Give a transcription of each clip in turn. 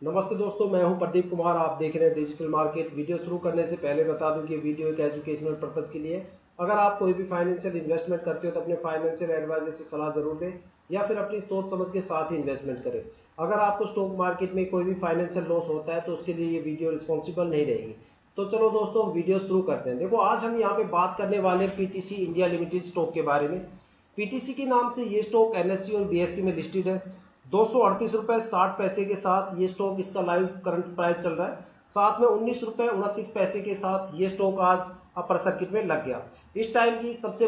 नमस्ते दोस्तों, मैं हूं प्रदीप कुमार। आप देख रहे हैं डिजिटल मार्केट। वीडियो शुरू करने से पहले बता दूं कि वीडियो एक एजुकेशनल पर्पज़ के लिए है। अगर आप कोई भी फाइनेंशियल इन्वेस्टमेंट करते हो तो अपने फाइनेंशियल एडवाइजर से सलाह जरूर लें या फिर अपनी सोच समझ के साथ ही इन्वेस्टमेंट करें। अगर आपको स्टॉक मार्केट में कोई भी फाइनेंशियल लॉस होता है तो उसके लिए ये वीडियो रिस्पॉन्सिबल नहीं रहेगी। तो चलो दोस्तों, वीडियो शुरू करते हैं। देखो, आज हम यहाँ पे बात करने वाले पीटीसी इंडिया लिमिटेड स्टॉक के बारे में। पीटीसी के नाम से ये स्टॉक एनएससी और बीएससी में लिस्टेड है। 238 रुपए 60 पैसे के साथ ये स्टॉक, इसका लाइव करंट प्राइस चल रहा है। साथ में 19 रुपए 29 पैसे के साथ ये स्टॉक आज अपर सर्किट में लग गया। इस टाइम की सबसे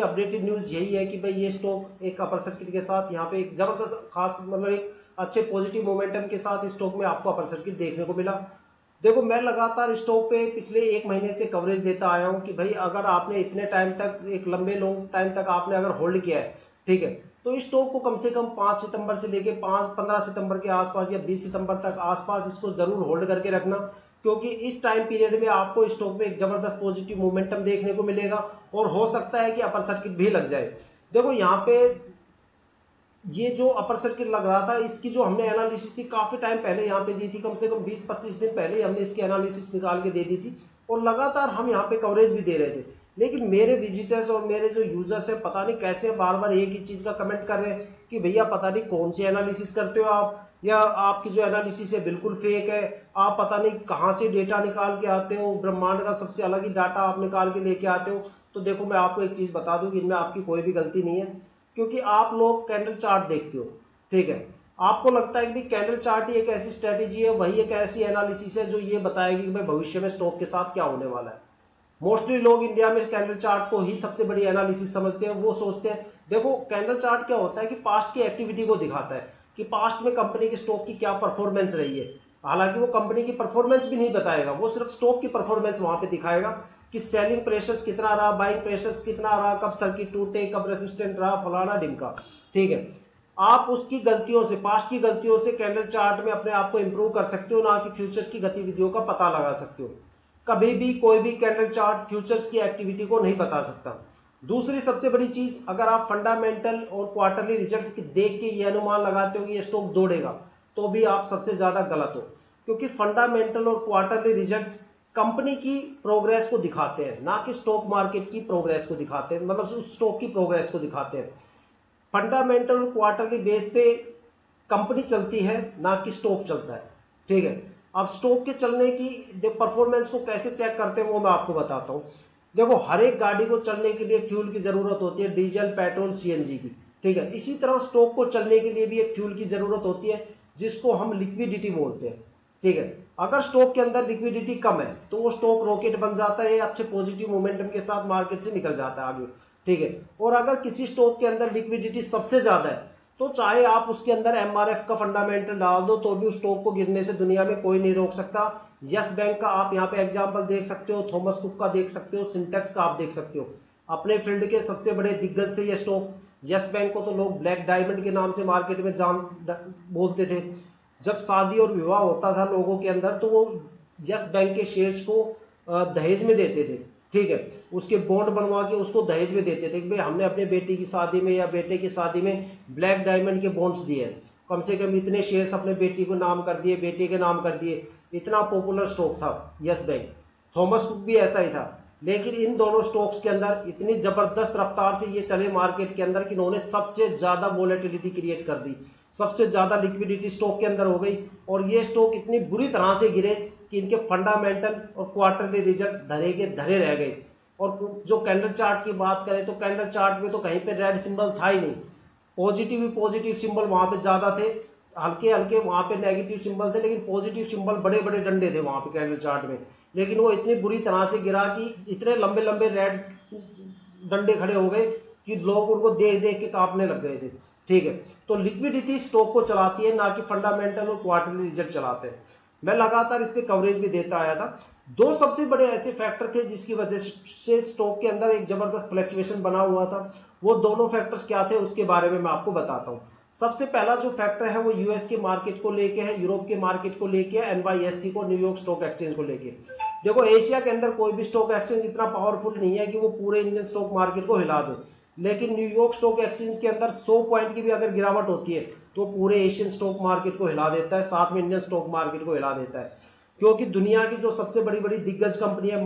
अपडेटेड न्यूज यही है कि भाई ये स्टॉक एक अपर सर्किट के साथ यहाँ पे एक जबरदस्त खास मतलब एक अच्छे पॉजिटिव मोमेंटम के साथ इस स्टॉक में आपको अपर सर्किट देखने को मिला। देखो, मैं लगातार स्टॉक पे पिछले एक महीने से कवरेज देता आया हूं कि भाई अगर आपने इतने टाइम तक, एक लंबे लॉन्ग टाइम तक आपने अगर होल्ड किया है, ठीक है, तो इस स्टॉक को कम से कम 5 सितंबर से लेके 15 सितंबर के आसपास या 20 सितंबर तक आसपास इसको जरूर होल्ड करके रखना, क्योंकि इस टाइम पीरियड में आपको स्टॉक में एक जबरदस्त पॉजिटिव मोमेंटम देखने को मिलेगा और हो सकता है कि अपर सर्किट भी लग जाए। देखो, यहाँ पे ये जो अपर सर्किट लग रहा था, इसकी जो हमने एनालिसिस थी काफी टाइम पहले यहाँ पे दी थी, कम से कम 20-25 दिन पहले ही हमने इसकी एनालिसिस निकाल के दे दी थी और लगातार हम यहाँ पे कवरेज भी दे रहे थे। लेकिन मेरे विजिटर्स और मेरे जो यूजर्स है, पता नहीं कैसे बार बार एक ही चीज का कमेंट कर रहे हैं कि भैया पता नहीं कौन सी एनालिसिस करते हो आप, या आपकी जो एनालिसिस है बिल्कुल फेक है, आप पता नहीं कहाँ से डेटा निकाल के आते हो, ब्रह्मांड का सबसे अलग ही डाटा आप निकाल के लेके आते हो। तो देखो, मैं आपको एक चीज बता दूं कि इनमें आपकी कोई भी गलती नहीं है, क्योंकि आप लोग कैंडल चार्ट देखते हो, ठीक है। आपको लगता है कि कैंडल चार्ट ही एक ऐसी स्ट्रेटेजी है, वही एक ऐसी एनालिसिस है जो ये बताएगी कि भाई भविष्य में स्टॉक के साथ क्या होने वाला है। मोस्टली लोग इंडिया में कैंडल चार्ट को ही सबसे बड़ी एनालिसिस समझते हैं। वो सोचते हैं, देखो कैंडल चार्ट क्या होता है कि पास्ट की एक्टिविटी को दिखाता है कि पास्ट में कंपनी के स्टॉक की क्या परफॉर्मेंस रही है। हालांकि वो कंपनी की परफॉर्मेंस भी नहीं बताएगा, वो सिर्फ स्टॉक की परफॉर्मेंस वहां पे दिखाएगा कि सेलिंग प्रेशर्स कितना रहा, बाइंग प्रेशर्स कितना रहा, कब सर्किट टूटे, कब रेसिस्टेंट रहा, फलाना ढिमका, ठीक है। आप उसकी गलतियों से, पास्ट की गलतियों से कैंडल चार्ट में अपने आप को इंप्रूव कर सकते हो, ना कि फ्यूचर्स की गतिविधियों का पता लगा सकते हो। कभी भी कोई भी कैंडल चार्ट फ्यूचर्स की एक्टिविटी को नहीं बता सकता। दूसरी सबसे बड़ी चीज, अगर आप फंडामेंटल और क्वार्टरली रिजल्ट देख के ये अनुमान लगाते हो कि ये स्टॉक दौड़ेगा, तो भी आप सबसे ज्यादा गलत हो, क्योंकि फंडामेंटल और क्वार्टरली रिजल्ट कंपनी की प्रोग्रेस को दिखाते हैं, ना कि स्टॉक मार्केट की प्रोग्रेस को दिखाते हैं, मतलब उस स्टॉक की प्रोग्रेस को दिखाते हैं। फंडामेंटल और क्वार्टरली बेस पे कंपनी चलती है, ना कि स्टॉक चलता है, ठीक है। अब स्टॉक के चलने की परफॉर्मेंस को कैसे चेक करते हैं वो मैं आपको बताता हूं। देखो, हर एक गाड़ी को चलने के लिए फ्यूल की जरूरत होती है, डीजल, पेट्रोल, सीएनजी की, ठीक है। इसी तरह स्टॉक को चलने के लिए भी एक फ्यूल की जरूरत होती है, जिसको हम लिक्विडिटी बोलते हैं, ठीक है। अगर स्टॉक के अंदर लिक्विडिटी कम है तो वो स्टॉक रॉकेट बन जाता है, अच्छे पॉजिटिव मोमेंटम के साथ मार्केट से निकल जाता है आगे, ठीक है। और अगर किसी स्टॉक के अंदर लिक्विडिटी सबसे ज्यादा है तो चाहे आप उसके अंदर एमआरएफ का फंडामेंटल डाल दो तो भी उस स्टॉक को गिरने से दुनिया में कोई नहीं रोक सकता। यस बैंक का आप यहाँ पे एग्जांपल देख सकते हो, थॉमस कुक का देख सकते हो, सिंटेक्स का आप देख सकते हो। अपने फील्ड के सबसे बड़े दिग्गज थे ये स्टॉक। यस बैंक को तो लोग ब्लैक डायमंड के नाम से मार्केट में जान बोलते थे। जब शादी और विवाह होता था लोगों के अंदर तो वो यस बैंक के शेयर्स को दहेज में देते थे, ठीक है। उसके बॉन्ड बनवा के उसको दहेज में देते थे कि भाई हमने अपने बेटी की शादी में या बेटे की शादी में ब्लैक डायमंड के बॉन्ड्स दिए हैं, कम से कम इतने शेयर्स अपने बेटी को नाम कर दिए, बेटे के नाम कर दिए। इतना पॉपुलर स्टॉक था यस बैंक। थॉमस कुक भी ऐसा ही था। लेकिन इन दोनों स्टॉक्स के अंदर इतनी जबरदस्त रफ्तार से ये चले मार्केट के अंदर कि इन्होंने सबसे ज्यादा वोलेटिलिटी क्रिएट कर दी, सबसे ज्यादा लिक्विडिटी स्टॉक के अंदर हो गई, और ये स्टॉक इतनी बुरी तरह से गिरे कि इनके फंडामेंटल और क्वार्टरली रिजल्ट धरे के धरे रह गए। और जो कैंडल चार्ट की बात करें तो कैंडल चार्ट में तो कहीं पे रेड सिंबल था ही नहीं, पॉजिटिव ही पॉजिटिव सिंबल वहां पे ज्यादा थे, हल्के हल्के वहां पे नेगेटिव सिंबल थे, लेकिन पॉजिटिव सिंबल बड़े बड़े डंडे थे वहां पे कैंडल चार्ट में। लेकिन वो इतनी बुरी तरह से गिरा कि इतने लंबे लंबे रेड डंडे खड़े हो गए कि लोग उनको देख देख के कांपने लग गए थे, ठीक है। तो लिक्विडिटी स्टॉक को चलाती है, ना कि फंडामेंटल और क्वार्टरली रिजल्ट चलाते हैं। मैं लगातार इस पे कवरेज भी देता आया था। दो सबसे बड़े ऐसे फैक्टर थे जिसकी वजह से स्टॉक के अंदर एक जबरदस्त फ्लक्चुएशन बना हुआ था। वो दोनों फैक्टर्स क्या थे उसके बारे में मैं आपको बताता हूं। सबसे पहला जो फैक्टर है वो यूएस के मार्केट को लेके है, यूरोप के मार्केट को लेके है, एनवाईएससी को, न्यूयॉर्क स्टॉक एक्सचेंज को लेके। देखो, एशिया के अंदर कोई भी स्टॉक एक्सचेंज इतना पावरफुल नहीं है कि वो पूरे इंडियन स्टॉक मार्केट को हिला दे। लेकिन न्यूयॉर्क स्टॉक एक्सचेंज के अंदर 100 पॉइंट की भी अगर गिरावट होती है तो पूरे एशियन स्टॉक मार्केट को हिला देता है, साथ में इंडियन स्टॉक मार्केट को हिला देता है। क्योंकि दुनिया की जो सबसे बड़ी बड़ी दिग्गज कंपनी है,